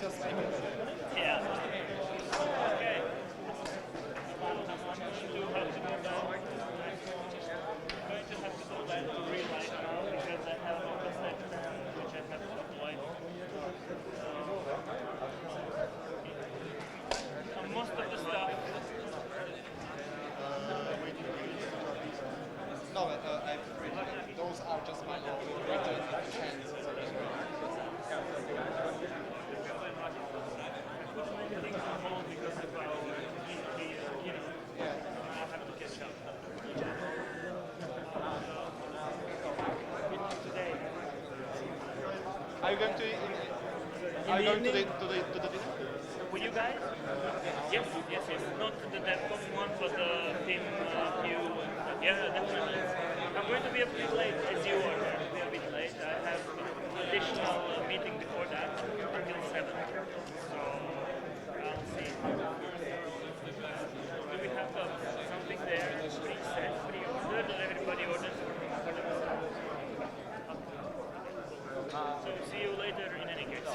Yeah. Okay. Going to have to go back to realize now because I have an open section which I have to apply. Most of the stuff. No, I've written. Those are just my own written chants. Things on hold because of our I have to catch up. Today. Are you going to? Are you going to the dinner? Will you guys? Yes. Not the DevConf one, but the team view. Yeah, definitely. I'm going to be a bit late, as you are. I'm going to be a bit late. I have an additional meeting before that until 7. So I'll see. Do we have something there pre-set, pre-ordered, that everybody orders for themselves? So see you later in any case.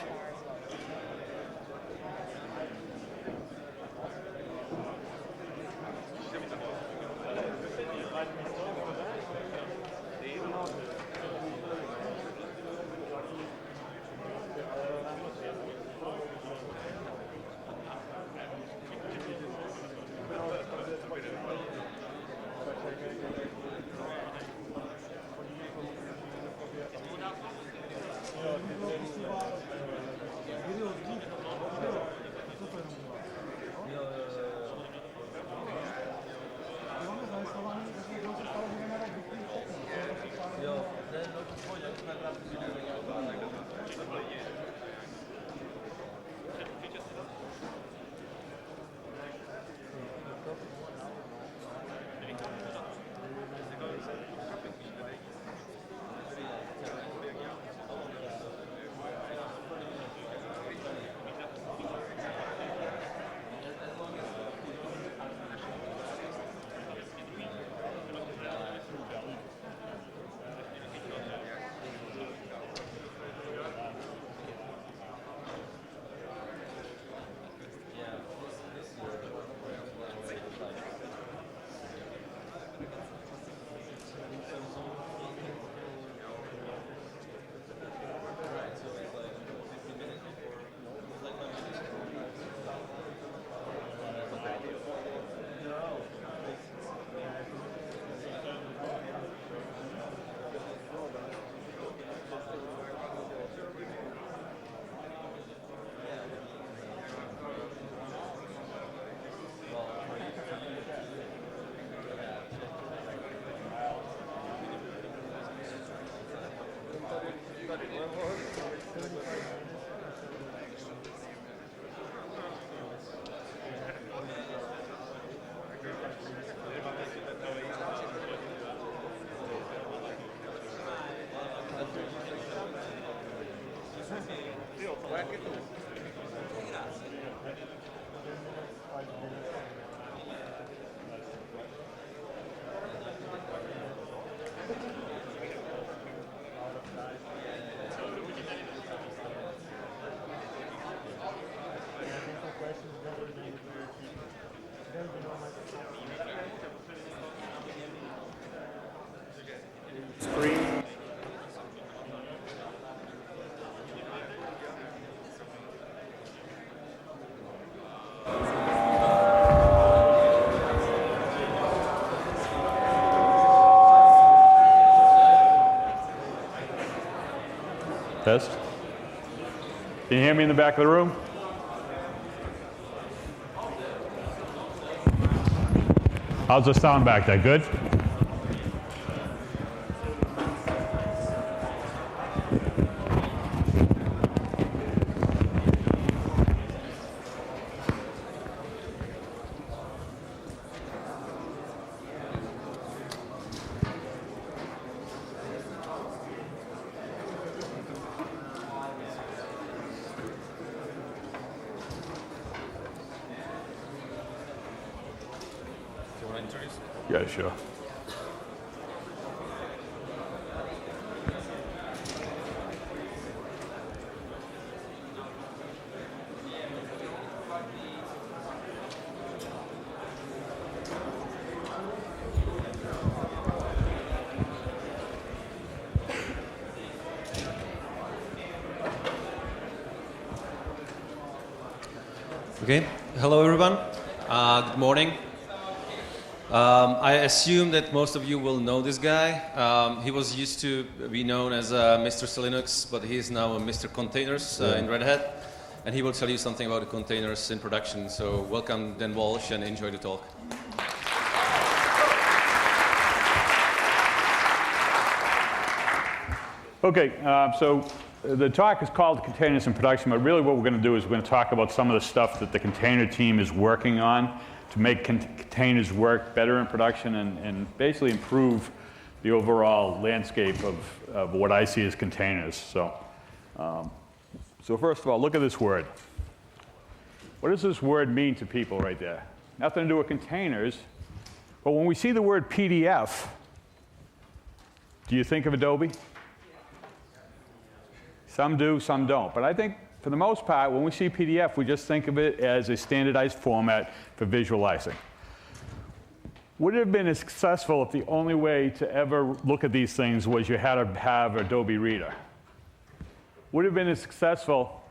Test. Can you hear me in the back of the room? How's the sound back there? Good? Yeah, sure. Okay, hello everyone. Good morning. I assume that most of you will know this guy. He was used to be known as Mr. Linux, but he is now a Mr. Containers in Red Hat. And he will tell you something about the containers in production. So welcome, Dan Walsh, and enjoy the talk. Okay, so the talk is called Containers in Production, but really what we're going to do is we're going to talk about some of the stuff that the container team is working on to make containers work better in production and basically improve the overall landscape of what I see as containers. So first of all, look at this word. What does this word mean to people right there? Nothing to do with containers, but when we see the word PDF, do you think of Adobe? Some do, some don't. But I think, for the most part, when we see PDF, we just think of it as a standardized format for visualizing. Would it have been as successful if the only way to ever look at these things was you had to have Adobe Reader? Would it have been as successful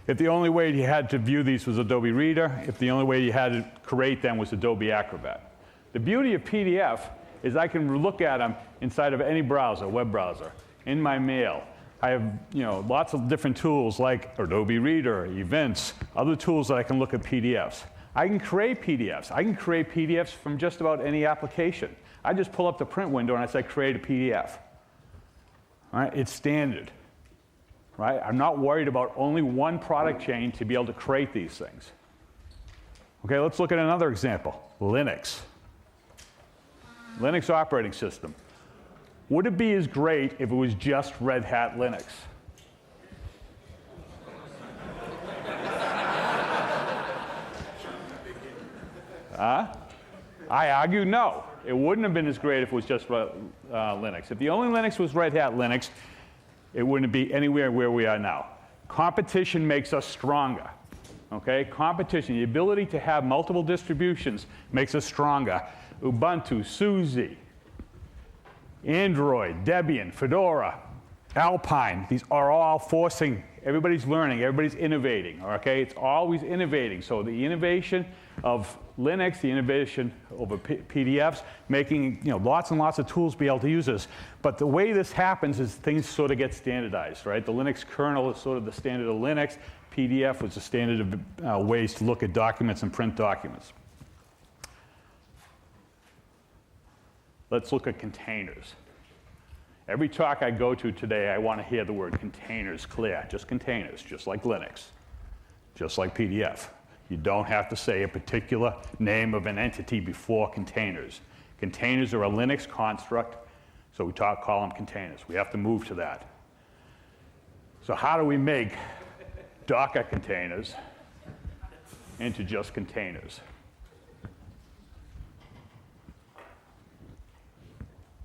if the only way you had to view these was Adobe Reader, if the only way you had to create them was Adobe Acrobat? The beauty of PDF is I can look at them inside of any browser, web browser, in my mail. I have lots of different tools like Adobe Reader, events, other tools that I can look at PDFs. I can create PDFs. I can create PDFs from just about any application. I just pull up the print window and I say create a PDF. All right? It's standard. Right? I'm not worried about only one product chain to be able to create these things. Okay, let's look at another example. Linux. Linux operating system. Would it be as great if it was just Red Hat Linux? I argue no. It wouldn't have been as great if it was just Linux. If the only Linux was Red Hat Linux, it wouldn't be anywhere where we are now. Competition makes us stronger. Okay? Competition, the ability to have multiple distributions makes us stronger. Ubuntu, SUSE, Android, Debian, Fedora, Alpine, these are all forcing, everybody's learning, everybody's innovating, okay? It's always innovating. So the innovation of Linux, the innovation over PDFs, making lots and lots of tools to be able to use this. But the way this happens is things sort of get standardized, right? The Linux kernel is sort of the standard of Linux. PDF was the standard of ways to look at documents and print documents. Let's look at containers. Every talk I go to today, I want to hear the word containers clear. Just containers, just like Linux, just like PDF. You don't have to say a particular name of an entity before containers. Containers are a Linux construct, so we call them containers. We have to move to that. So how do we make Docker containers into just containers?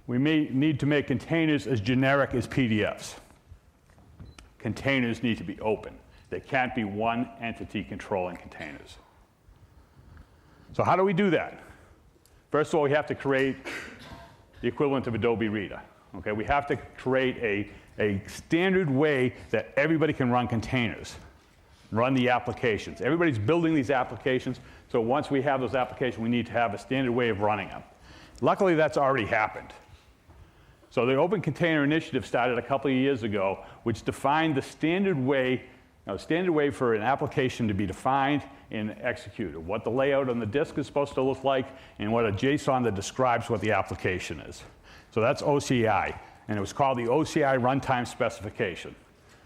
We may need to make containers as generic as PDFs. Containers need to be open. There can't be one entity controlling containers. So how do we do that? First of all, we have to create the equivalent of Adobe Reader. Okay, we have to create a standard way that everybody can run containers, run the applications. Everybody's building these applications, so once we have those applications, we need to have a standard way of running them. Luckily, that's already happened. So the Open Container Initiative started a couple of years ago, which defined the standard way for an application to be defined and executed, what the layout on the disk is supposed to look like, and what a JSON that describes what the application is. So that's OCI, and it was called the OCI Runtime Specification.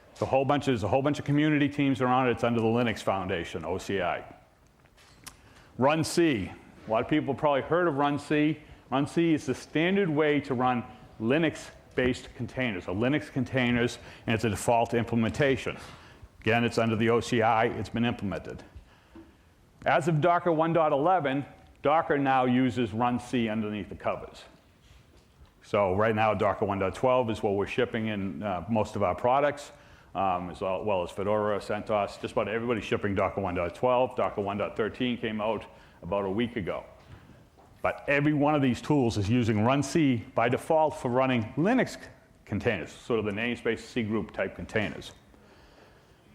There's a whole bunch of community teams around it. It's under the Linux Foundation, OCI. Runc. A lot of people have probably heard of Runc. Runc is the standard way to run Linux-based containers, so Linux containers, and it's a default implementation. Again, it's under the OCI, it's been implemented. As of Docker 1.11, Docker now uses Runc underneath the covers. So right now, Docker 1.12 is what we're shipping in most of our products, as well as Fedora, CentOS. Just about everybody's shipping Docker 1.12. Docker 1.13 came out about a week ago. But every one of these tools is using Runc by default for running Linux containers, sort of the namespace C group type containers.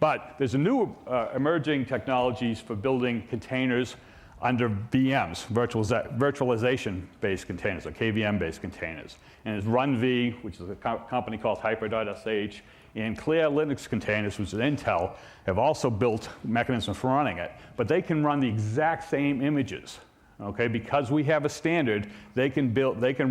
But there's a new emerging technologies for building containers under VMs, virtualization-based containers, or KVM-based containers. And it's RunV, which is a company called Hyper.sh, and Clear Linux containers, which is Intel, have also built mechanisms for running it. But they can run the exact same images. Okay, because we have a standard, they can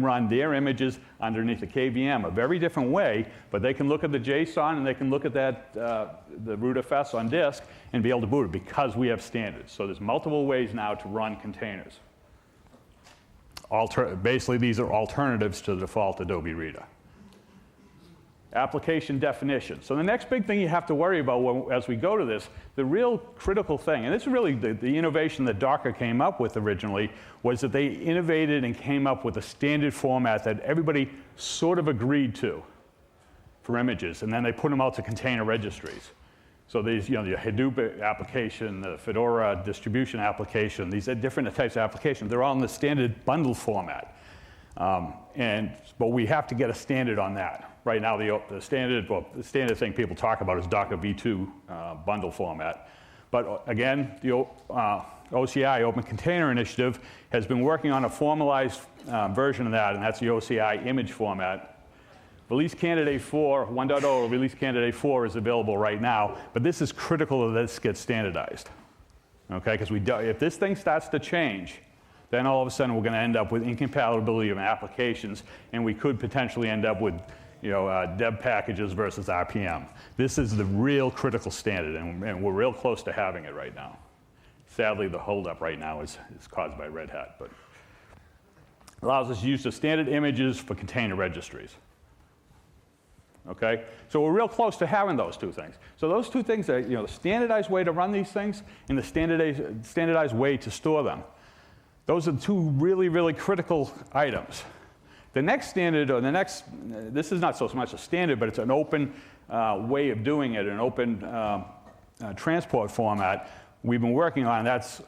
run their images underneath a KVM, a very different way, but they can look at the JSON and they can look at that, the rootfs on disk and be able to boot it because we have standards. So there's multiple ways now to run containers. Basically, these are alternatives to the default Adobe Reader. Application definition. So the next big thing you have to worry about as we go to this, the real critical thing, and this is really the innovation that Docker came up with originally, was that they innovated and came up with a standard format that everybody sort of agreed to for images, and then they put them out to container registries. So these, the Hadoop application, the Fedora distribution application, these are different types of applications. They're all in the standard bundle format. But we have to get a standard on that. Right now, the standard thing people talk about is Docker V2 bundle format. But again, the OCI, Open Container Initiative, has been working on a formalized version of that, and that's the OCI image format. Release Candidate 4, 1.0, Release Candidate 4 is available right now, but this is critical that this gets standardized. Okay, because if this thing starts to change, then all of a sudden we're going to end up with incompatibility of applications, and we could potentially end up with deb packages versus RPM. This is the real critical standard, and we're real close to having it right now. Sadly, the holdup right now is caused by Red Hat, but allows us to use the standard images for container registries. Okay, so we're real close to having those two things. So those two things are, the standardized way to run these things and the standardized way to store them. Those are two really, really critical items. The next standard, this is not so much a standard, but it's an open way of doing it, an open transport format we've been working on. That's,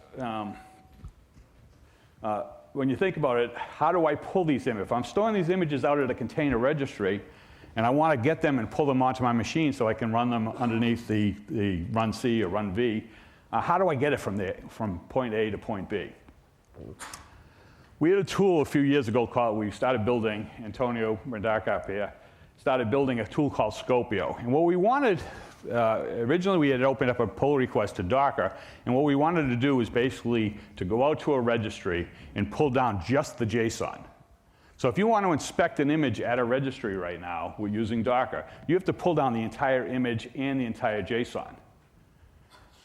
when you think about it, how do I pull these images? If I'm storing these images out at a container registry, and I want to get them and pull them onto my machine so I can run them underneath the RunC or RunV, how do I get it from point A to point B? We had a tool a few years ago we started building, Antonio Murdock up here, started building a tool called Scopio. And what we wanted, originally we had opened up a pull request to Docker, and what we wanted to do was basically to go out to a registry and pull down just the JSON. So if you want to inspect an image at a registry right now, we're using Docker, you have to pull down the entire image and the entire JSON.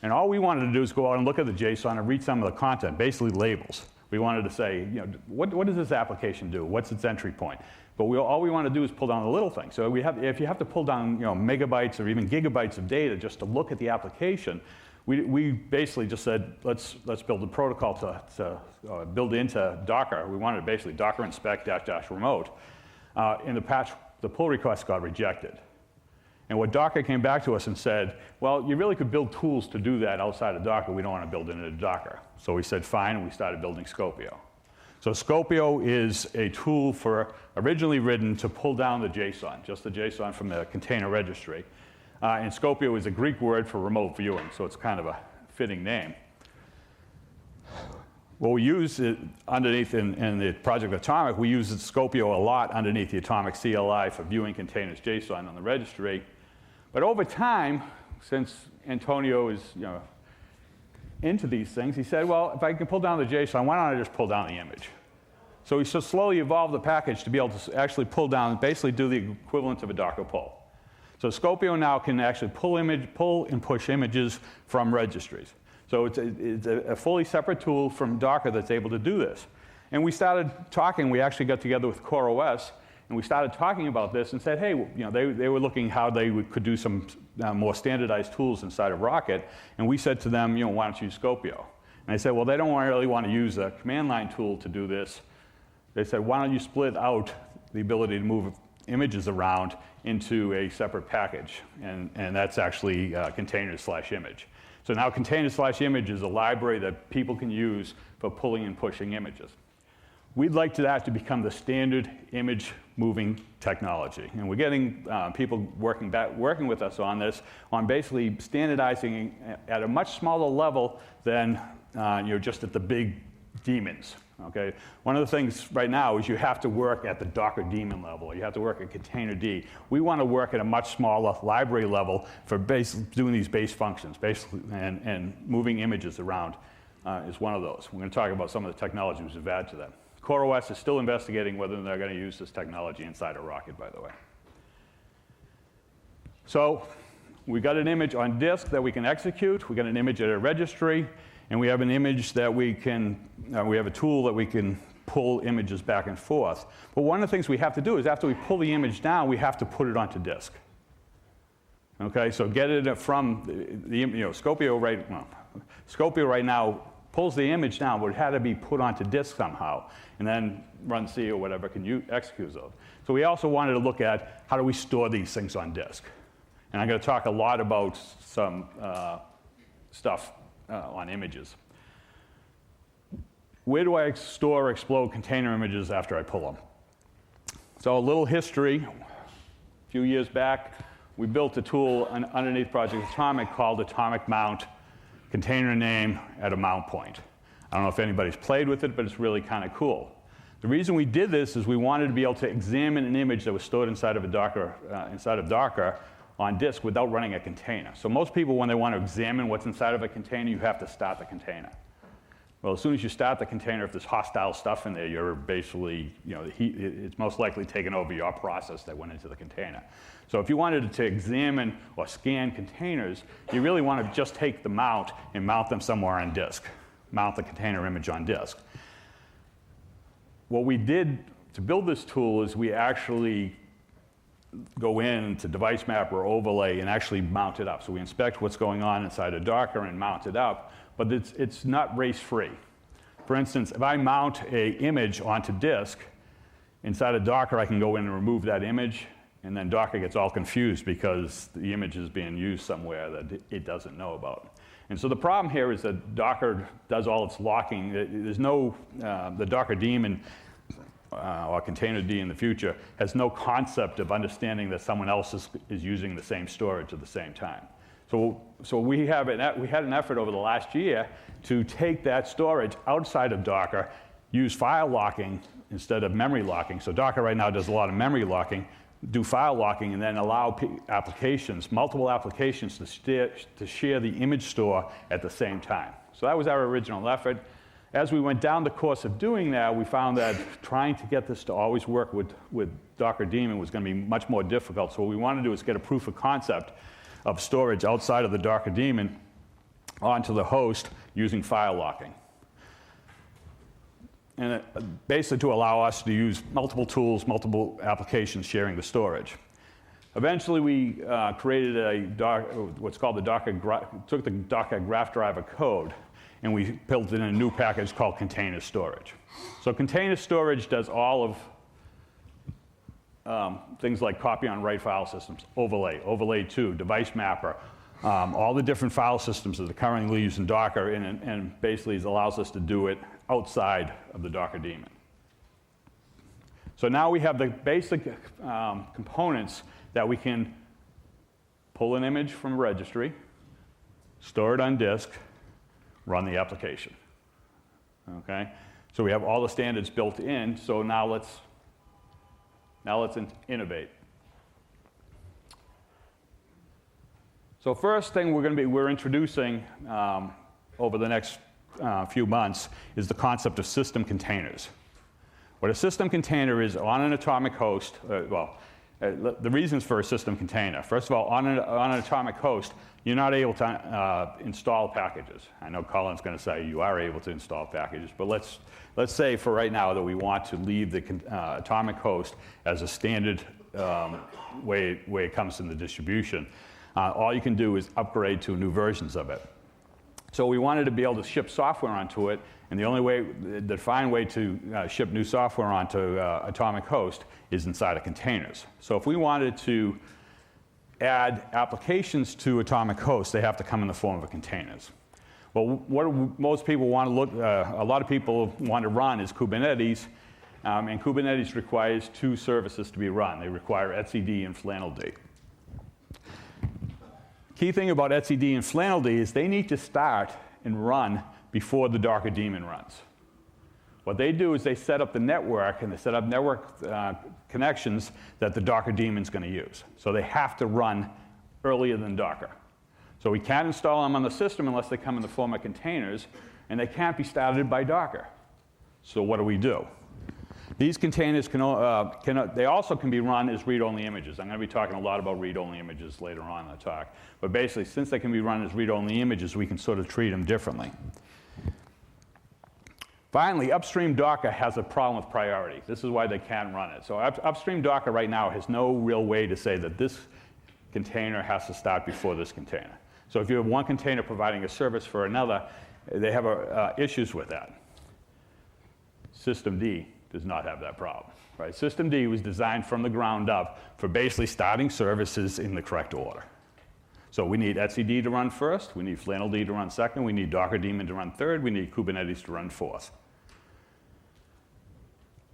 And all we wanted to do is go out and look at the JSON and read some of the content, basically labels. We wanted to say, what does this application do? What's its entry point? But all we want to do is pull down the little thing. So if you have to pull down megabytes or even gigabytes of data just to look at the application, we basically just said, let's build a protocol to build into Docker. We wanted to basically Docker inspect -- remote. In the patch, the pull request got rejected. And what Docker came back to us and said, well, you really could build tools to do that outside of Docker. We don't want to build it into Docker. So we said, fine, and we started building Scopio. So Scopio is a tool originally written to pull down the JSON, just the JSON from the container registry. And Scopio is a Greek word for remote viewing, so it's kind of a fitting name. What we use underneath in the Project Atomic, we use Scopio a lot underneath the Atomic CLI for viewing containers JSON on the registry. But over time, since Antonio is into these things, he said, well, if I can pull down the JSON, why don't I just pull down the image? So he slowly evolved the package to be able to actually pull down, basically do the equivalent of a Docker pull. So Scopio now can actually pull and push images from registries. So it's a fully separate tool from Docker that's able to do this. And we started talking, we actually got together with CoreOS, and we started talking about this and said, hey, they were looking how they could do some more standardized tools inside of Rocket. And we said to them, why don't you use Scopio? And they said, well, they don't really want to use a command line tool to do this. They said, why don't you split out the ability to move images around into a separate package? And that's actually containers/image. So now containers/image is a library that people can use for pulling and pushing images. We'd like that to become the standard image moving technology. And we're getting people working with us on this, on basically standardizing at a much smaller level than just at the big daemons. Okay? One of the things right now is you have to work at the Docker daemon level. You have to work at containerd. We want to work at a much smaller library level for doing these base functions, basically, and moving images around is one of those. We're going to talk about some of the technologies we've added to that. CoreOS is still investigating whether they're going to use this technology inside of Rocket, by the way. So we got an image on disk that we can execute. We got an image at a registry. And we have an image that we have a tool that we can pull images back and forth. But one of the things we have to do is after we pull the image down, we have to put it onto disk. Okay, so get it from Scopio right now pulls the image down, but it had to be put onto disk somehow, and then run C or whatever can execute those. So we also wanted to look at how do we store these things on disk. And I'm going to talk a lot about some stuff on images. Where do I store or explode container images after I pull them? So a little history. A few years back, we built a tool underneath Project Atomic called Atomic Mount, container name at a mount point. I don't know if anybody's played with it, but it's really kind of cool. The reason we did this is we wanted to be able to examine an image that was stored inside of Docker on disk without running a container. So most people, when they want to examine what's inside of a container, you have to start the container. Well, as soon as you start the container, if there's hostile stuff in there, you're basically, it's most likely taken over your process that went into the container. So if you wanted to examine or scan containers, you really want to just take the mount and mount them somewhere on disk. Mount the container image on disk. What we did to build this tool is we actually go in to device map or overlay and actually mount it up. So we inspect what's going on inside of Docker and mount it up, but it's not race-free. For instance, if I mount an image onto disk, inside of Docker I can go in and remove that image, and then Docker gets all confused because the image is being used somewhere that it doesn't know about. And so the problem here is that Docker does all its locking. There's no, the Docker daemon or containerd in the future has no concept of understanding that someone else is using the same storage at the same time. So we had an effort over the last year to take that storage outside of Docker, use file locking instead of memory locking. So Docker right now does a lot of memory locking, do file locking, and then allow multiple applications to share the image store at the same time. So that was our original effort. As we went down the course of doing that, we found that trying to get this to always work with Docker daemon was going to be much more difficult. So what we wanted to do is get a proof of concept of storage outside of the Docker daemon onto the host using file locking. And basically to allow us to use multiple tools, multiple applications sharing the storage. Eventually we created what's called took the Docker graph driver code, and we built in a new package called container storage. So container storage does all of things like copy on write file systems, overlay 2, device mapper, all the different file systems that are currently used in Docker, and basically it allows us to do it outside of the Docker daemon. So now we have the basic components that we can pull an image from a registry, store it on disk, run the application. Okay? So we have all the standards built in, so now let's innovate. So first thing we're introducing over the next few months is the concept of system containers. What a system container is on an atomic host, the reasons for a system container. First of all, on an atomic host, you're not able to install packages. I know Colin's going to say you are able to install packages, but let's say for right now that we want to leave the atomic host as a standard way it comes in the distribution. All you can do is upgrade to new versions of it. So we wanted to be able to ship software onto it, and the defined way to ship new software onto atomic host is inside of containers. So if we wanted to add applications to atomic host, they have to come in the form of containers. Well, what most people want to a lot of people want to run is Kubernetes, And Kubernetes requires two services to be run. They require etcd and flannelD. Key thing about etcd and flannelD is they need to start and run before the Docker daemon runs. What they do is they set up the network, and they set up network connections that the Docker daemon is going to use. So they have to run earlier than Docker. So we can't install them on the system unless they come in the form of containers, and they can't be started by Docker. So what do? These containers they also can be run as read-only images. I'm going to be talking a lot about read-only images later on in the talk. But basically, since they can be run as read-only images, we can sort of treat them differently. Finally, upstream Docker has a problem with priority. This is why they can't run it. So upstream Docker right now has no real way to say that this container has to start before this container. So if you have one container providing a service for another, they have issues with that. Systemd does not have that problem. Right? Systemd was designed from the ground up for basically starting services in the correct order. So we need etcd to run first, we need flannelD to run second, we need Docker daemon to run third, we need Kubernetes to run fourth.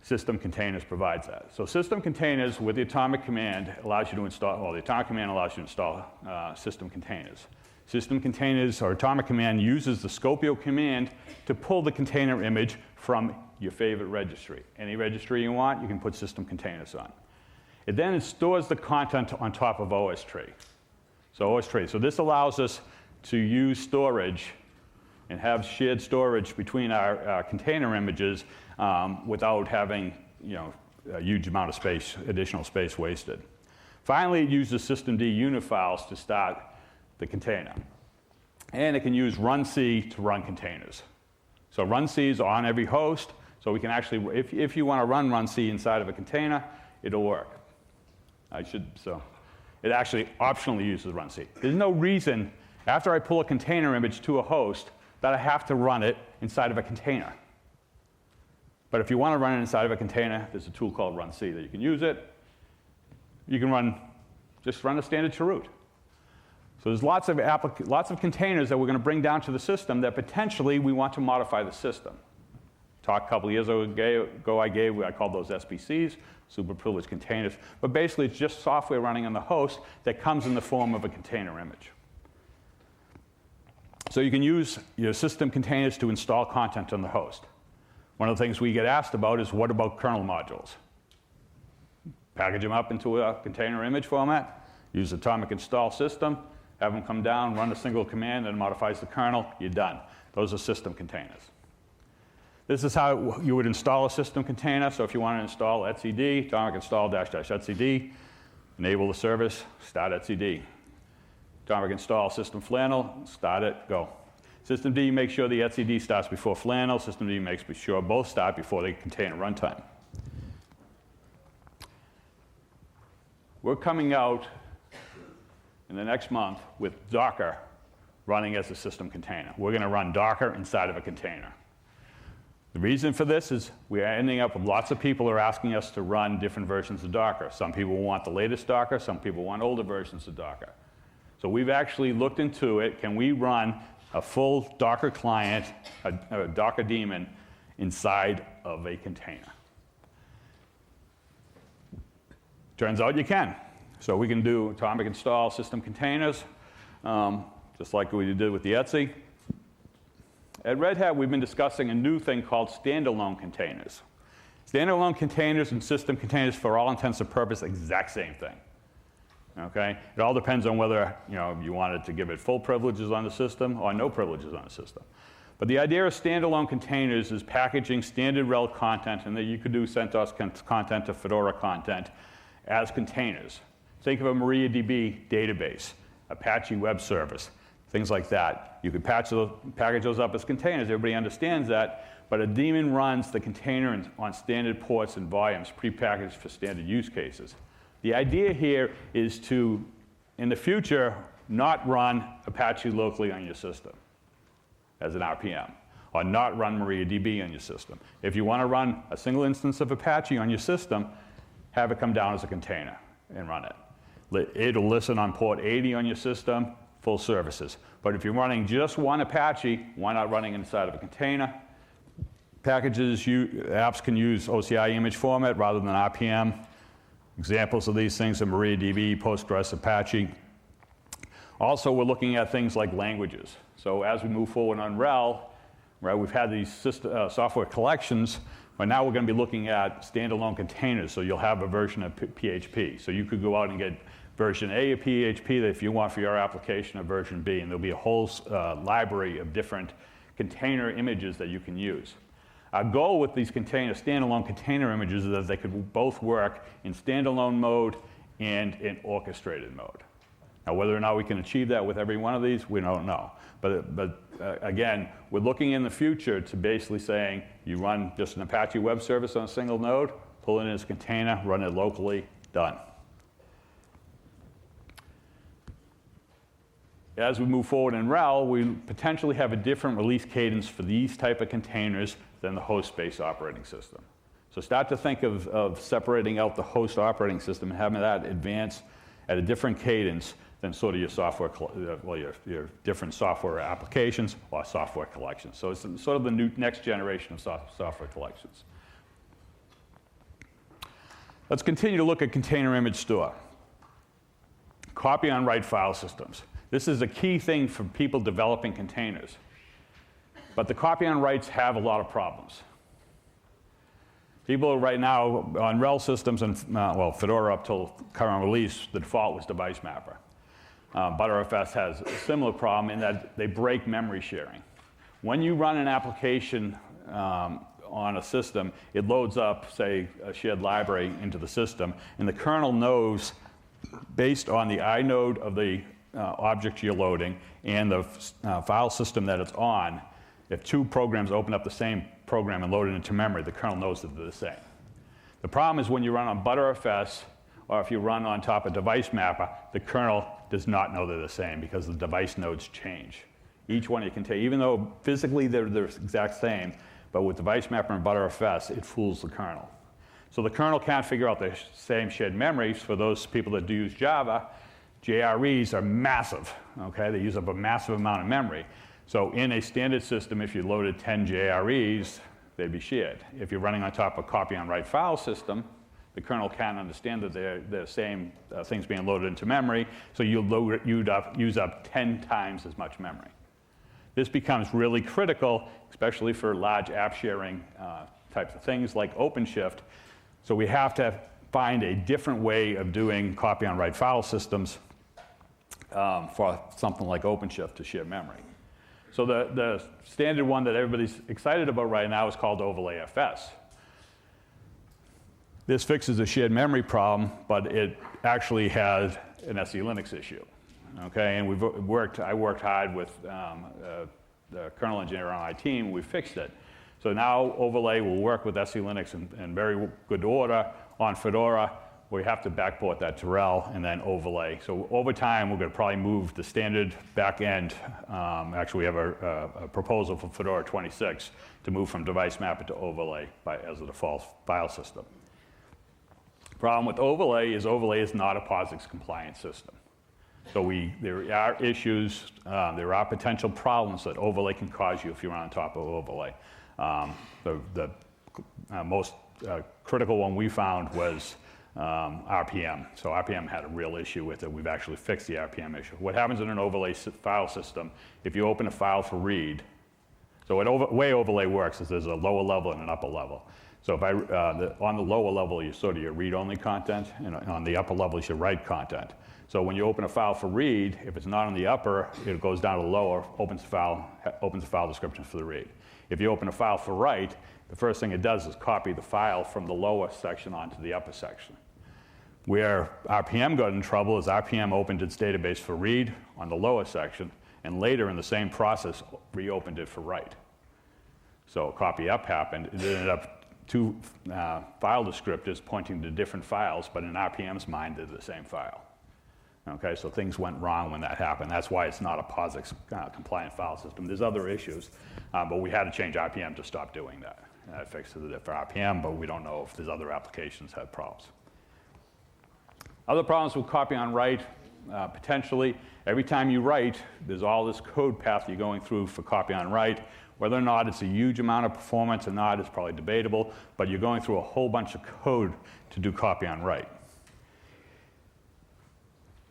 System containers provides that. So system containers with the atomic command allows you to install, well, the atomic command allows you to install system containers. System containers, or atomic command, uses the Scopio command to pull the container image from your favorite registry. Any registry you want, you can put system containers on. It then stores the content on top of OS-tree. So OS-tree. So this allows us to use storage and have shared storage between our container images without having a huge amount of space, additional space wasted. Finally, it uses systemd unit files to start the container. And it can use runc to run containers. So runc is on every host, so we can actually, if you want to run runc inside of a container, it'll work. It actually optionally uses runc. There's no reason, after I pull a container image to a host, that I have to run it inside of a container. But if you want to run it inside of a container, there's a tool called runc that you can use it. You can just run a standard chroot. So there's lots of containers that we're going to bring down to the system that potentially we want to modify the system. Talk a couple of years ago I called those SPCs, super privileged containers. But basically, it's just software running on the host that comes in the form of a container image. So you can use your system containers to install content on the host. One of the things we get asked about is, what about kernel modules? Package them up into a container image format, use atomic install system, have them come down, run a single command, and it modifies the kernel, you're done. Those are system containers. This is how you would install a system container. So if you want to install etcd, atomic install --etcd, enable the service, start etcd. Atomic install system flannel, start it, go. Systemd makes sure the etcd starts before flannel. Systemd makes sure both start before the container runtime. We're coming out in the next month with Docker running as a system container. We're going to run Docker inside of a container. The reason for this is we are ending up with lots of people who are asking us to run different versions of Docker. Some people want the latest Docker, some people want older versions of Docker. So we've actually looked into it. Can we run a full Docker client, a Docker daemon, inside of a container? Turns out you can. So we can do atomic install system containers, just like we did with the etc. At Red Hat, we've been discussing a new thing called standalone containers. Standalone containers and system containers, for all intents and purposes, exact same thing. Okay? It all depends on whether you wanted to give it full privileges on the system or no privileges on the system. But the idea of standalone containers is packaging standard rel content, and that you could do CentOS content to Fedora content as containers. Think of a MariaDB database, Apache web service, things like that. You could package those up as containers. Everybody understands that. But a daemon runs the container on standard ports and volumes, prepackaged for standard use cases. The idea here is to, in the future, not run Apache locally on your system as an RPM, or not run MariaDB on your system. If you want to run a single instance of Apache on your system, have it come down as a container and run it. It'll listen on port 80 on your system, full services. But if you're running just one Apache, why not running inside of a container? apps can use OCI image format rather than RPM. Examples of these things are MariaDB, Postgres, Apache. Also, we're looking at things like languages. So as we move forward on RHEL, right, we've had these software collections, but now we're going to be looking at standalone containers. So you'll have a version of PHP. So you could go out and get version A of PHP that if you want for your application, or version B, and there'll be a whole library of different container images that you can use. Our goal with these standalone container images is that they could both work in standalone mode and in orchestrated mode. Now, whether or not we can achieve that with every one of these, we don't know. But again, we're looking in the future to basically saying you run just an Apache web service on a single node, pull it in as a container, run it locally, done. As we move forward in RHEL, we potentially have a different release cadence for these type of containers than the host-based operating system. So start to think of separating out the host operating system and having that advance at a different cadence than sort of your software, your different software applications or software collections. So it's sort of the next generation of software collections. Let's continue to look at container image store. Copy on write file systems. This is a key thing for people developing containers. But the copy on writes have a lot of problems. People right now on RHEL systems and Fedora up till current release, the default was device mapper. ButterFS has a similar problem in that they break memory sharing. When you run an application on a system, it loads up, say, a shared library into the system, and the kernel knows, based on the inode of the object you're loading and the file system that it's on, if two programs open up the same program and load it into memory, the kernel knows that they're the same. The problem is when you run on ButterFS, or if you run on top of device mapper, the kernel does not know they're the same because the device nodes change. Each one you can take, even though physically they're the exact same, but with device mapper and ButterFS, it fools the kernel. So the kernel can't figure out the same shared memories. For those people that do use Java, JREs are massive, okay? They use up a massive amount of memory. So in a standard system, if you loaded 10 JREs, they'd be shared. If you're running on top of a copy on write file system, the kernel can't understand that they're the same things being loaded into memory, so you'll use up 10 times as much memory. This becomes really critical, especially for large app sharing types of things like OpenShift. So we have to find a different way of doing copy on write file systems for something like OpenShift to share memory. So the standard one that everybody's excited about right now is called overlayFS. This fixes a shared memory problem, but it actually has an SE Linux issue. Okay, and I worked hard with the kernel engineer on my team. We fixed it. So now overlay will work with SE Linux in very good order on Fedora. We have to backport that to RHEL and then overlay. So over time, we're going to probably move the standard back end. Actually, we have a proposal for Fedora 26 to move from device mapper to overlay as a default file system. Problem with overlay is not a POSIX compliant system. So there are issues, there are potential problems that overlay can cause you if you're on top of overlay. The most critical one we found was RPM. So RPM had a real issue with it. We've actually fixed the RPM issue. What happens in an overlay file system, if you open a file for read, so the way overlay works is there's a lower level and an upper level. So if on the lower level, you're sort of your read-only content, and on the upper level is your write content. So when you open a file for read, if it's not on the upper, it goes down to the lower, opens the file description for the read. If you open a file for write, the first thing it does is copy the file from the lower section onto the upper section. Where RPM got in trouble is RPM opened its database for read on the lower section, and later in the same process, reopened it for write. So copy up happened. It ended up two file descriptors pointing to different files, but in RPM's mind, they're the same file. Okay, so things went wrong when that happened. That's why it's not a POSIX compliant file system. There's other issues, but we had to change RPM to stop doing that. That fixes it for RPM, but we don't know if there's other applications that have problems. Other problems with copy on write, potentially, every time you write, there's all this code path you're going through for copy on write. Whether or not it's a huge amount of performance or not is probably debatable, but you're going through a whole bunch of code to do copy on write.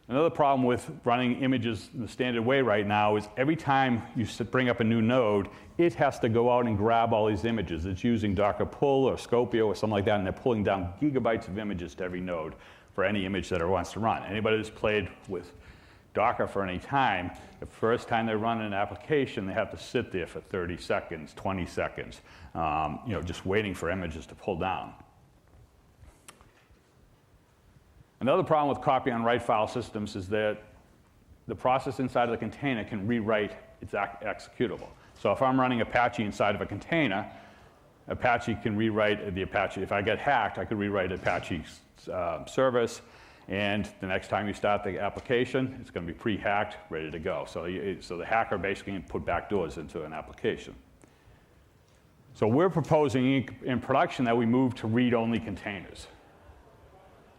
Another problem with running images the standard way right now is every time you bring up a new node, it has to go out and grab all these images. It's using Docker pull or Scopio or something like that, and they're pulling down gigabytes of images to every node for any image that it wants to run. Anybody who's played with Docker for any time, the first time they run an application, they have to sit there for 30 seconds, 20 seconds, just waiting for images to pull down. Another problem with copy on write file systems is that the process inside of the container can rewrite its executable. So if I'm running Apache inside of a container, Apache can rewrite the Apache. If I get hacked, I could rewrite Apache's service, and the next time you start the application, it's going to be pre-hacked, ready to go. So the hacker basically can put backdoors into an application. So we're proposing in production that we move to read-only containers.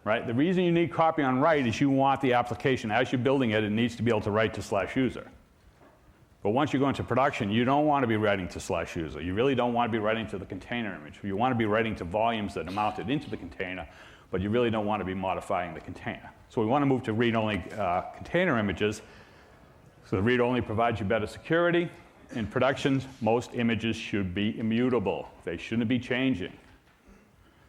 Right? The reason you need copy on write is you want the application, as you're building it, it needs to be able to write to /user. But once you go into production, you don't want to be writing to /user. You really don't want to be writing to the container image. You want to be writing to volumes that are mounted into the container, but you really don't want to be modifying the container. So we want to move to read-only container images. So the read-only provides you better security. In production, most images should be immutable. They shouldn't be changing.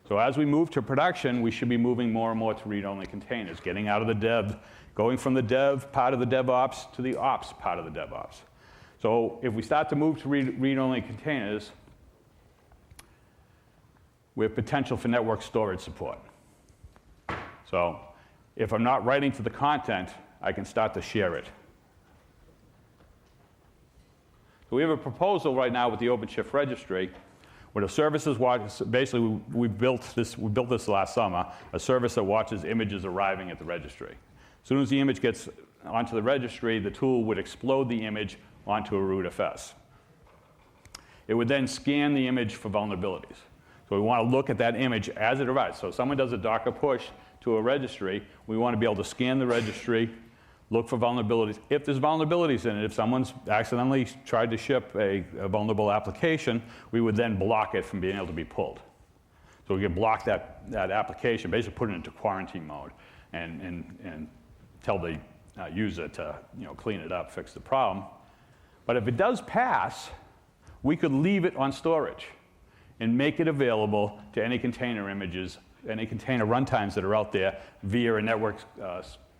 So as we move to production, we should be moving more and more to read-only containers, getting out of the dev, going from the dev part of the DevOps to the ops part of the DevOps. So if we start to move to read-only containers, we have potential for network storage support. So if I'm not writing to the content, I can start to share it. So we have a proposal right now with the OpenShift registry where the services watch, basically we built this last summer, a service that watches images arriving at the registry. As soon as the image gets onto the registry, the tool would explode the image onto a rootfs. It would then scan the image for vulnerabilities. So we want to look at that image as it arrives. So if someone does a Docker push to a registry, we want to be able to scan the registry, look for vulnerabilities. If there's vulnerabilities in it, if someone's accidentally tried to ship a vulnerable application, we would then block it from being able to be pulled. So we can block that application, basically put it into quarantine mode and tell the user to clean it up, fix the problem. But if it does pass, we could leave it on storage and make it available to any container images, any container runtimes that are out there via a network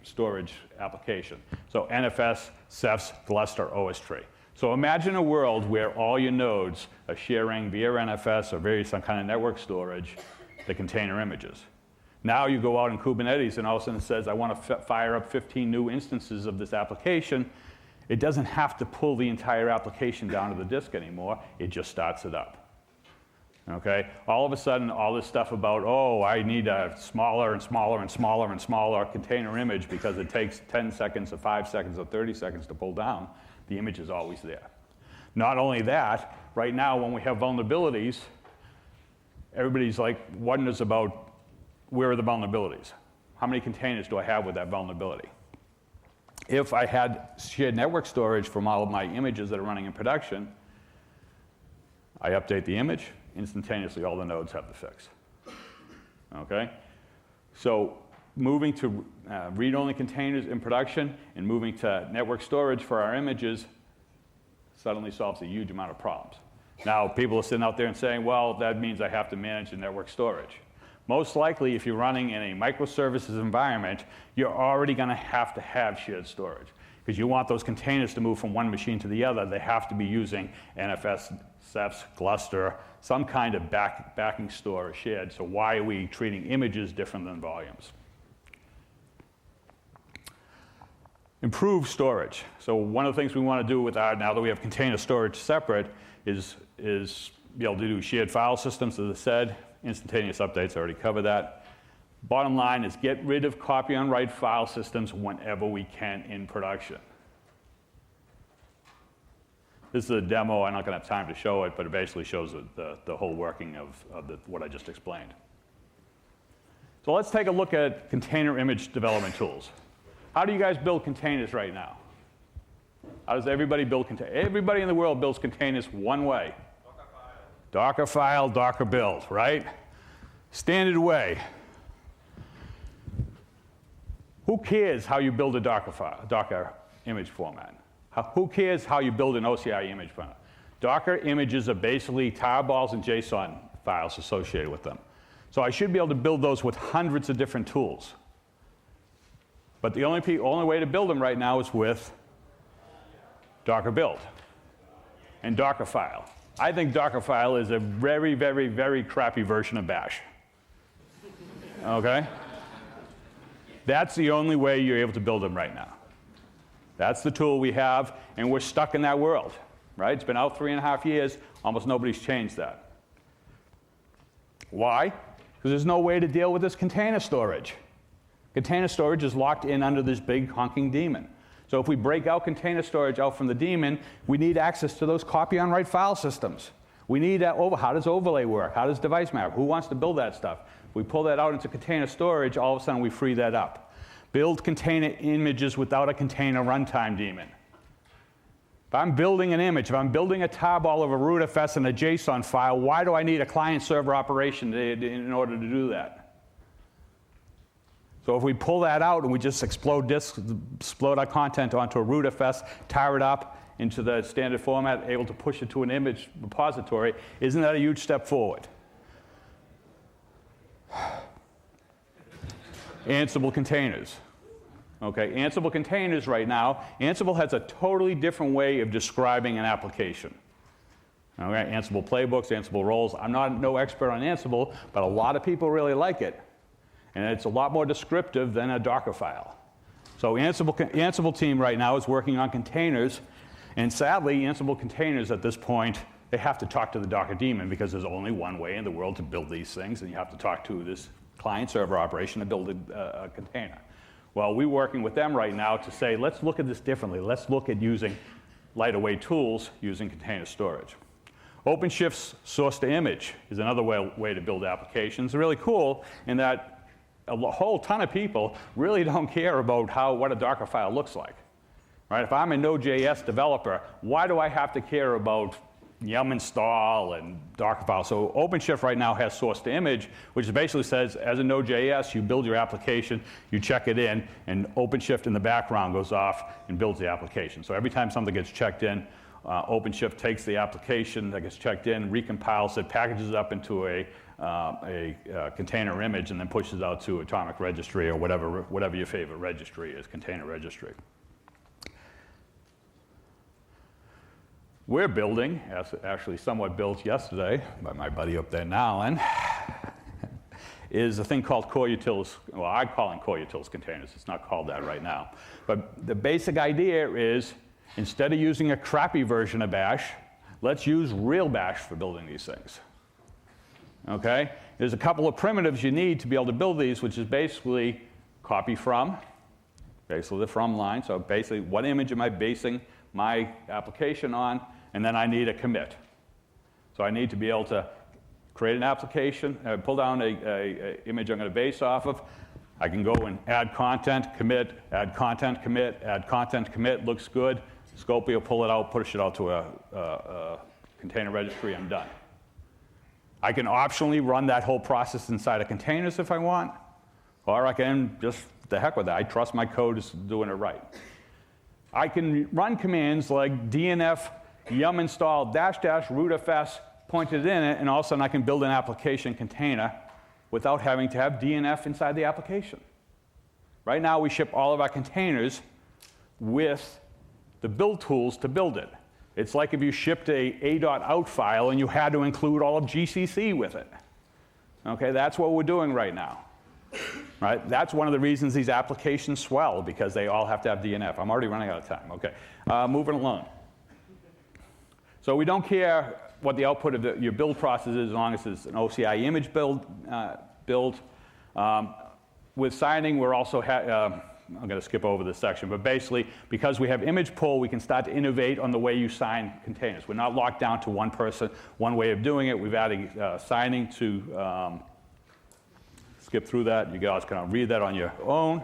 storage application. So NFS, Cephs, Gluster, OS-Tree. So imagine a world where all your nodes are sharing via NFS or via some kind of network storage the container images. Now you go out in Kubernetes and all of a sudden it says, I want to fire up 15 new instances of this application. It doesn't have to pull the entire application down to the disk anymore. It just starts it up. Okay? All of a sudden, all this stuff about, I need a smaller and smaller and smaller and smaller container image because it takes 10 seconds or 5 seconds or 30 seconds to pull down, the image is always there. Not only that, right now when we have vulnerabilities, everybody's wonders about where are the vulnerabilities? How many containers do I have with that vulnerability? If I had shared network storage from all of my images that are running in production, I update the image, instantaneously all the nodes have the fix. Okay? So moving to read-only containers in production and moving to network storage for our images suddenly solves a huge amount of problems. Now, people are sitting out there and saying, well, that means I have to manage the network storage. Most likely, if you're running in a microservices environment, you're already going to have shared storage. Because you want those containers to move from one machine to the other, they have to be using NFS, Cephs, Gluster, some kind of backing store shared. So why are we treating images different than volumes? Improve storage. So one of the things we want to do with now that we have container storage separate is be able to do shared file systems, as I said. Instantaneous updates, I already covered that. Bottom line is get rid of copy on write file systems whenever we can in production. This is a demo. I'm not going to have time to show it, but it basically shows the whole working of what I just explained. So let's take a look at container image development tools. How do you guys build containers right now? How does everybody build containers? Everybody in the world builds containers one way. Docker file, Docker build, right? Standard way. Who cares how you build a Docker file, Docker image format? Who cares how you build an OCI image format? Docker images are basically tarballs and JSON files associated with them. So I should be able to build those with hundreds of different tools. But the only way to build them right now is with Docker build and Dockerfile. I think Dockerfile is a very, very, very crappy version of Bash. Okay? That's the only way you're able to build them right now. That's the tool we have, and we're stuck in that world, right? It's been out 3.5 years. Almost nobody's changed that. Why? Because there's no way to deal with this container storage. Container storage is locked in under this big honking daemon. So if we break out container storage out from the daemon, we need access to those copy-on-write file systems. We need how does overlay work? How does device map? Who wants to build that stuff? If we pull that out into container storage, all of a sudden we free that up. Build container images without a container runtime daemon. If I'm building an image, if I'm building a tarball of a rootfs and a JSON file, why do I need a client-server operation in order to do that? So if we pull that out and we just explode our content onto a rootfs, tar it up into the standard format, able to push it to an image repository, isn't that a huge step forward? Ansible containers. Okay, Ansible containers right now, Ansible has a totally different way of describing an application. Okay, Ansible playbooks, Ansible roles. I'm no expert on Ansible, but a lot of people really like it. And it's a lot more descriptive than a Docker file. So Ansible team right now is working on containers, and sadly, Ansible containers at this point, they have to talk to the Docker daemon because there's only one way in the world to build these things, and you have to talk to this client-server operation to build a container. Well, we're working with them right now to say, let's look at this differently. Let's look at using lighter-weight tools using container storage. OpenShift's source to image is another way to build applications. It's really cool in that a whole ton of people really don't care about what a Docker file looks like. Right? If I'm a Node.js developer, why do I have to care about yum install and Dockerfile? So OpenShift right now has source to image, which basically says, as a Node.js, you build your application, you check it in, and OpenShift in the background goes off and builds the application. So every time something gets checked in, OpenShift takes the application that gets checked in, recompiles it, packages it up into a container image, and then pushes it out to Atomic Registry or whatever your favorite registry is, container registry. We're building, actually somewhat built yesterday by my buddy up there, Nalin, is a thing called core utils. Well, I call it core utils containers. It's not called that right now. But the basic idea is, instead of using a crappy version of Bash, let's use real Bash for building these things. Okay? There's a couple of primitives you need to be able to build these, which is basically copy from, basically the from line. So basically, what image am I basing my application on? And then I need a commit. So I need to be able to create an application, pull down a image I'm going to base off of. I can go and add content, commit, add content, commit, add content, commit. Looks good. Scopy will pull it out, push it out to a container registry. I'm done. I can optionally run that whole process inside of containers if I want, or I can just, the heck with that. I trust my code is doing it right. I can run commands like dnf yum install -- rootfs, pointed in it, and all of a sudden I can build an application container without having to have DNF inside the application. Right now we ship all of our containers with the build tools to build it. It's like if you shipped a.out file and you had to include all of GCC with it. Okay, that's what we're doing right now. Right? That's one of the reasons these applications swell, because they all have to have DNF. I'm already running out of time. Okay, moving along. So we don't care what the output of your build process is as long as it's an OCI image build. With signing, we're also I'm going to skip over this section, but basically, because we have image pull, we can start to innovate on the way you sign containers. We're not locked down to one person, one way of doing it. We've added signing to skip through that. You guys can read that on your own.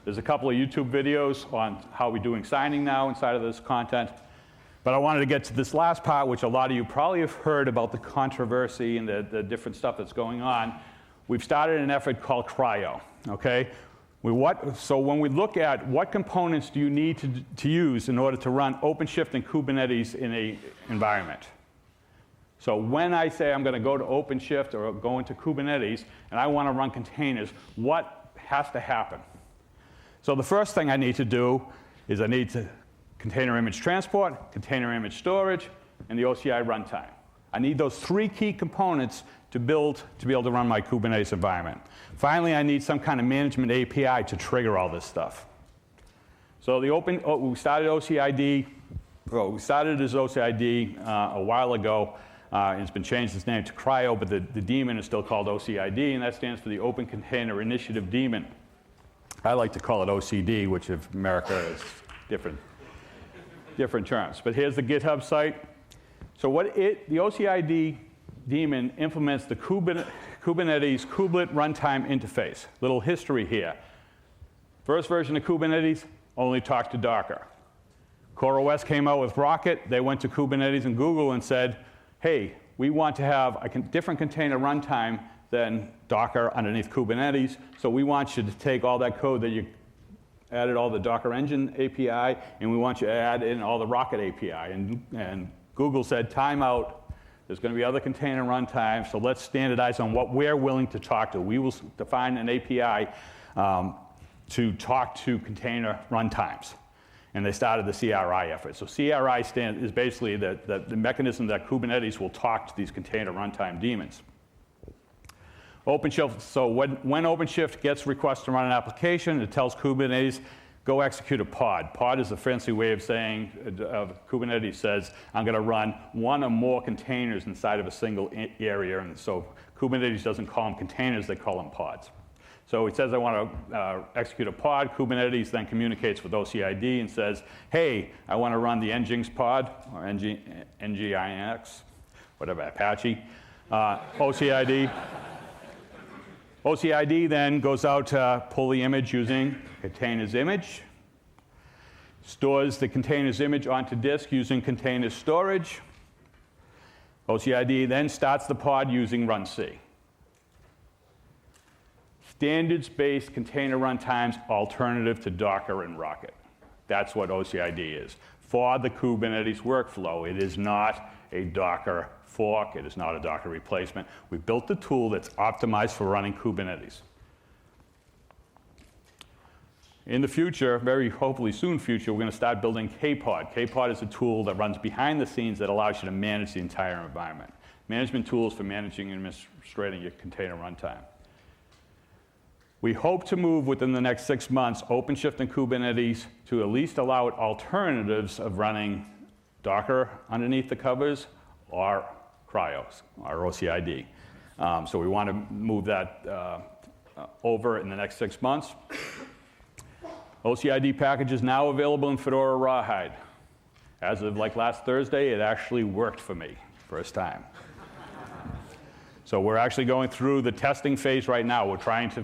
There's a couple of YouTube videos on how we're doing signing now inside of this content. But I wanted to get to this last part, which a lot of you probably have heard about the controversy and the different stuff that's going on. We've started an effort called Cryo, okay? So when we look at what components do you need to use in order to run OpenShift and Kubernetes in an environment. So when I say I'm going to go to OpenShift or go into Kubernetes and I want to run containers, what has to happen? So the first thing I need to do is I need to container image transport, container image storage, and the OCI runtime. I need those 3 key components to be able to run my Kubernetes environment. Finally, I need some kind of management API to trigger all this stuff. So we started OCID. Well, we started as OCID a while ago. It's been changed its name to Cryo, but the daemon is still called OCID, and that stands for the Open Container Initiative Daemon. I like to call it OCD, which in America is different terms. But here's the GitHub site. So the OCID daemon implements the Kubernetes kubelet runtime interface. Little history here. First version of Kubernetes only talked to Docker. CoreOS came out with Rocket. They went to Kubernetes and Google and said, hey, we want to have a different container runtime than Docker underneath Kubernetes, so we want you to take all that code that you added all the Docker Engine API, and we want you to add in all the Rocket API. And Google said, time out. There's going to be other container runtimes, so let's standardize on what we're willing to talk to. We will define an API to talk to container runtimes. And they started the CRI effort. So CRI is basically the mechanism that Kubernetes will talk to these container runtime daemons. OpenShift, so when OpenShift gets requests to run an application, it tells Kubernetes, go execute a pod. Pod is a fancy way of saying, Kubernetes says, I'm going to run one or more containers inside of a single area. And so Kubernetes doesn't call them containers, they call them pods. So it says I want to execute a pod. Kubernetes then communicates with OCID and says, hey, I want to run the Nginx pod, or Nginx, whatever, Apache, OCID. OCID then goes out to pull the image using containers image, stores the containers image onto disk using container storage. OCID then starts the pod using runC. Standards-based container runtimes alternative to Docker and Rocket. That's what OCID is. For the Kubernetes workflow, it is not a Docker fork. It is not a Docker replacement. We built the tool that's optimized for running Kubernetes. In the future, very hopefully soon future, we're going to start building KPod. KPod is a tool that runs behind the scenes that allows you to manage the entire environment. Management tools for managing and administrating your container runtime. We hope to move within the next 6 months OpenShift and Kubernetes to at least allow alternatives of running Docker underneath the covers or Cryos, or OCID. So we want to move that over in the next 6 months. OCID package is now available in Fedora Rawhide. As of like last Thursday, it actually worked for me, first time. So we're actually going through the testing phase right now. We're trying to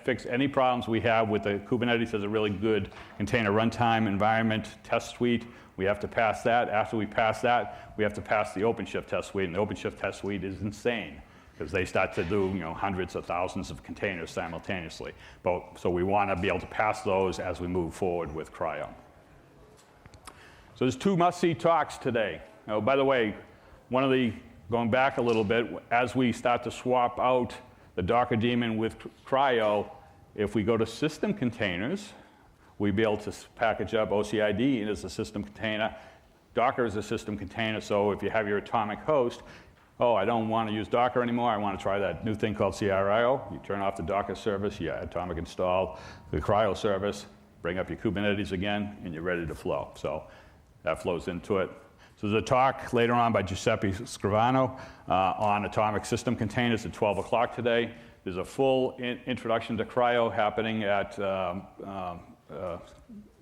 fix any problems we have with the Kubernetes as a really good container runtime environment test suite. We have to pass that. After we pass that, we have to pass the OpenShift test suite. And the OpenShift test suite is insane because they start to do hundreds of thousands of containers simultaneously. So we want to be able to pass those as we move forward with Cryo. So there's 2 must-see talks today. Oh, by the way, going back a little bit, as we start to swap out the Docker daemon with Cryo, if we go to system containers, we'll be able to package up OCID as a system container. Docker is a system container, so if you have your atomic host, I don't want to use Docker anymore, I want to try that new thing called CRIO. You turn off the Docker service, you atomic install the Cryo service, bring up your Kubernetes again, and you're ready to flow. So that flows into it. So there's a talk later on by Giuseppe Scrivano on atomic system containers at 12 o'clock today. There's a full introduction to Cryo happening at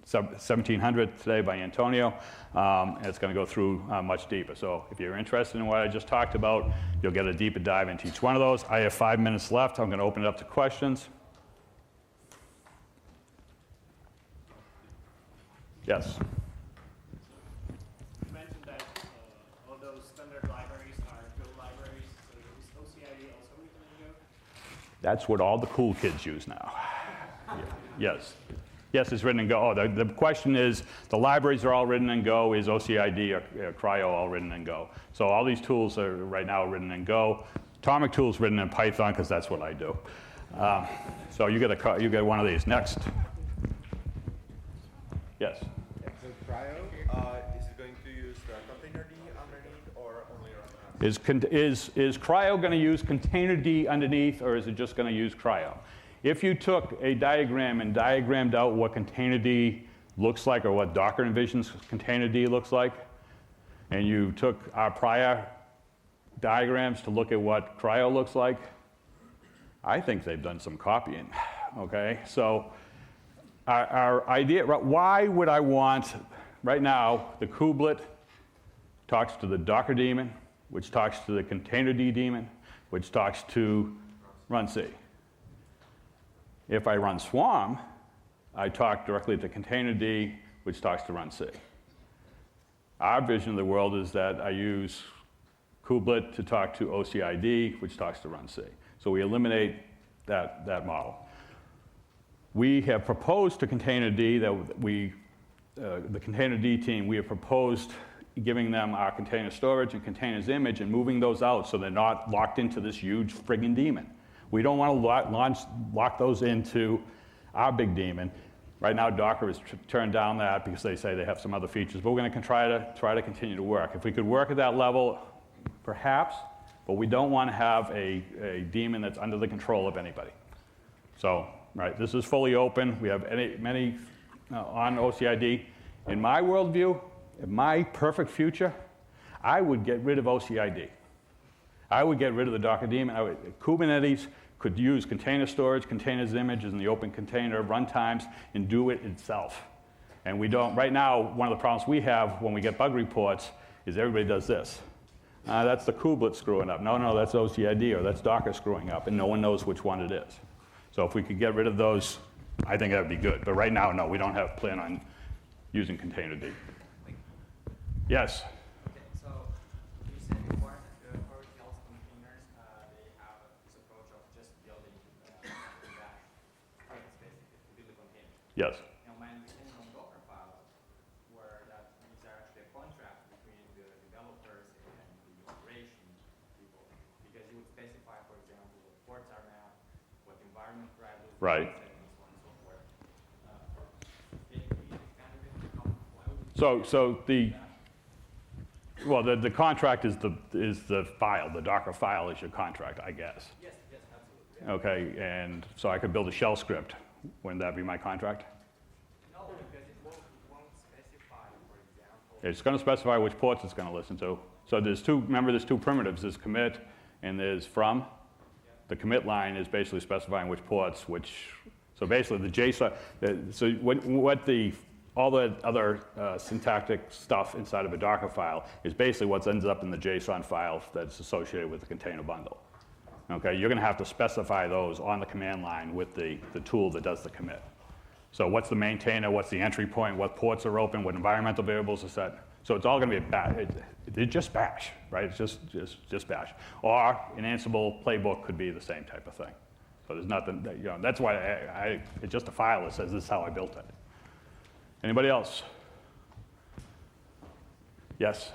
1700 today by Antonio. And it's going to go through much deeper. So if you're interested in what I just talked about, you'll get a deeper dive into each one of those. I have 5 minutes left. I'm going to open it up to questions. Yes. You mentioned that all those standard libraries are Go libraries, so is OCID also written in Go? That's what all the cool kids use now. Yes. Yes, it's written in Go. Oh, the question is, the libraries are all written in Go. Is OCID or Cryo all written in Go? So all these tools are right now written in Go. Atomic Tool's written in Python because that's what I do. So you get one of these. Next. Yes. So Cryo, is it going to use the container D underneath or only run? Is Cryo going to use container D underneath, or is it just going to use Cryo? If you took a diagram and diagrammed out what container D looks like, or what Docker envisions container D looks like, and you took our prior diagrams to look at what Cryo looks like, I think they've done some copying, okay? So our idea, why would I want, right now, the kubelet talks to the Docker daemon, which talks to the container D daemon, which talks to runc. If I run Swarm, I talk directly to container D, which talks to runc. Our vision of the world is that I use kubelet to talk to OCID, which talks to runc. So we eliminate that model. We have proposed to container D that the container D team, we have proposed giving them our container storage and containers image and moving those out so they're not locked into this huge friggin' daemon. We don't want to lock those into our big daemon. Right now, Docker has turned down that because they say they have some other features, but we're going to try to continue to work. If we could work at that level, perhaps, but we don't want to have a daemon that's under the control of anybody. So, right, this is fully open. We have many on OCID. In my worldview, in my perfect future, I would get rid of OCID. I would get rid of the Docker daemon. Kubernetes could use container storage, containers images in the open container runtimes and do it itself. And we don't, right now, one of the problems we have when we get bug reports is everybody does this. That's the kubelet screwing up. No, that's OCID or that's Docker screwing up, and no one knows which one it is. So if we could get rid of those, I think that would be good. But right now, no, we don't have a plan on using container D. Yes? Okay, so you said before that for health containers, they have this approach of just building that scripts basically to build a container. Yes. Now my understanding on Docker files were that these are actually a contract between the developers and the operation people, because you would specify, for example, what ports are mapped, what environment variables, Right. and so on and so forth. Can you expand a bit? Why would you So the contract is the file. The Docker file is your contract, I guess. Yes, absolutely. Okay, and so I could build a shell script. Wouldn't that be my contract? No, because it won't specify, for example. It's going to specify which ports it's going to listen to. So there's two primitives. There's commit and there's from. The commit line is basically specifying which ports, so basically the JSON, all the other syntactic stuff inside of a Docker file is basically what ends up in the JSON file that's associated with the container bundle. Okay, you're going to have to specify those on the command line with the tool that does the commit. So what's the maintainer, what's the entry point, what ports are open, what environmental variables are set. So it's all going to be it's just bash, right? It's just bash. Or an Ansible playbook could be the same type of thing. So there's nothing, that's why it's just a file that says this is how I built it. Anybody else? Yes?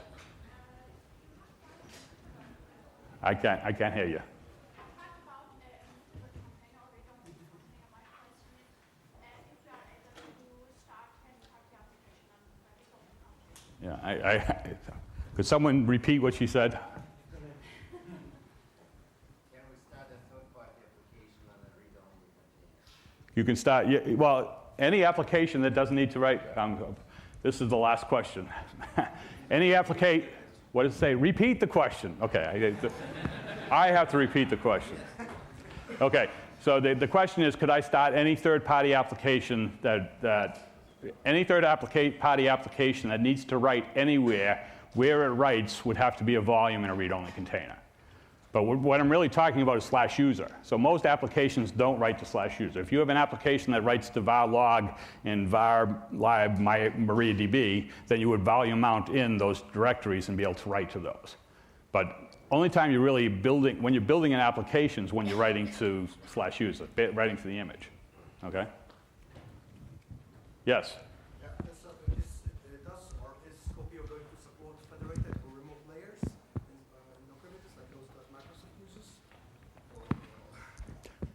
I can't hear you. Yeah, could someone repeat what she said? Can we start a third-party application on a read-only container? You can start, well, any application that doesn't need to write, this is the last question. Any application, what does it say? Repeat the question. Okay, I have to repeat the question. Okay, so the question is, could I start any third-party application any third-party application that needs to write anywhere where it writes would have to be a volume in a read-only container. But what I'm really talking about is /user. So most applications don't write to /user. If you have an application that writes to var log and var lib MariaDB, then you would volume mount in those directories and be able to write to those. But only time you're really building, when you're building an application is when you're writing to /user, writing to the image. Okay? Yes? Yeah, so does or is Scopio going to support federated or remote layers in Docker images like those that Microsoft uses?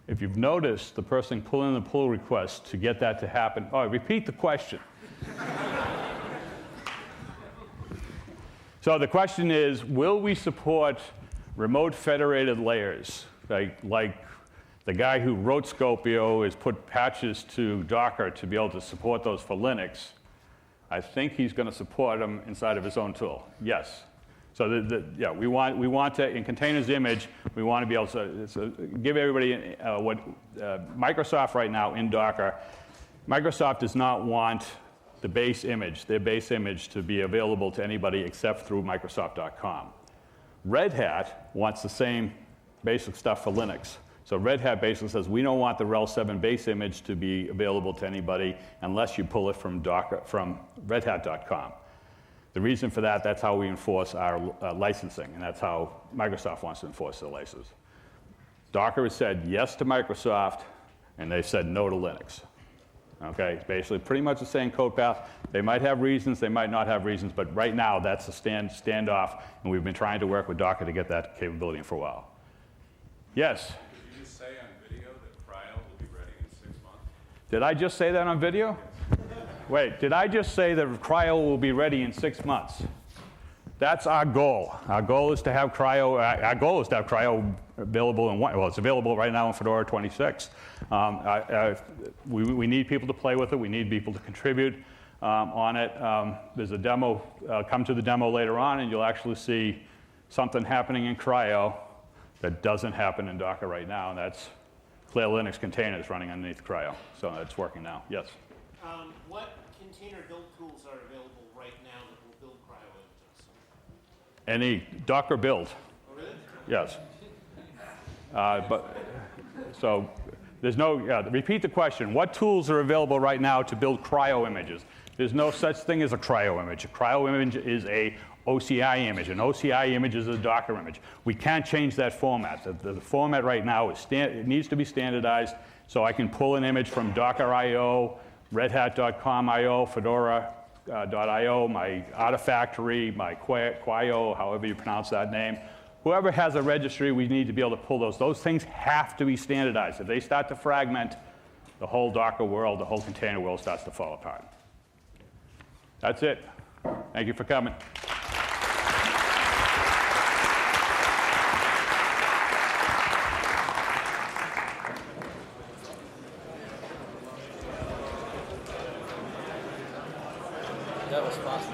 If you've noticed, the person pulling the pull request to get that to happen. Oh, repeat the question. So the question is, will we support remote federated layers? Like the guy who wrote Scopio has put patches to Docker to be able to support those for Linux. I think he's going to support them inside of his own tool. Yes. So yeah, we want to, in containers image, we want to be able to give everybody what Microsoft right now in Docker. Microsoft does not want the base image, their base image, to be available to anybody except through Microsoft.com. Red Hat wants the same basic stuff for Linux. So Red Hat basically says we don't want the RHEL 7 base image to be available to anybody unless you pull it from Docker, from redhat.com. The reason for that, that's how we enforce our licensing, and that's how Microsoft wants to enforce their license. Docker has said yes to Microsoft, and they said no to Linux. Okay, it's basically pretty much the same code path. They might have reasons, they might not have reasons, but right now that's a standoff, and we've been trying to work with Docker to get that capability for a while. Yes? Did you say on video that Cryo will be ready in 6 months? Did I just say that on video? Wait, did I just say that Cryo will be ready in 6 months? That's our goal. Our goal is to have Cryo. Our goal is to have Cryo available in well, it's available right now in Fedora 26. We need people to play with it. We need people to contribute on it. There's a demo. Come to the demo later on, and you'll actually see something happening in Cryo that doesn't happen in Docker right now, and that's Clear Linux containers running underneath Cryo. So it's working now. Yes. What container build tools are available right now that will build Cryo images? Any Docker build. Oh, really? Yes. So there's no, repeat the question. What tools are available right now to build Cryo images? There's no such thing as a Cryo image. A Cryo image is a OCI image. An OCI image is a Docker image. We can't change that format. The format right now is it needs to be standardized, so I can pull an image from Docker.io, redhat.com.io, Fedora.io, my Artifactory, my Quio, however you pronounce that name. Whoever has a registry, we need to be able to pull those. Those things have to be standardized. If they start to fragment, the whole Docker world, the whole container world starts to fall apart. That's it. Thank you for coming. That was fast.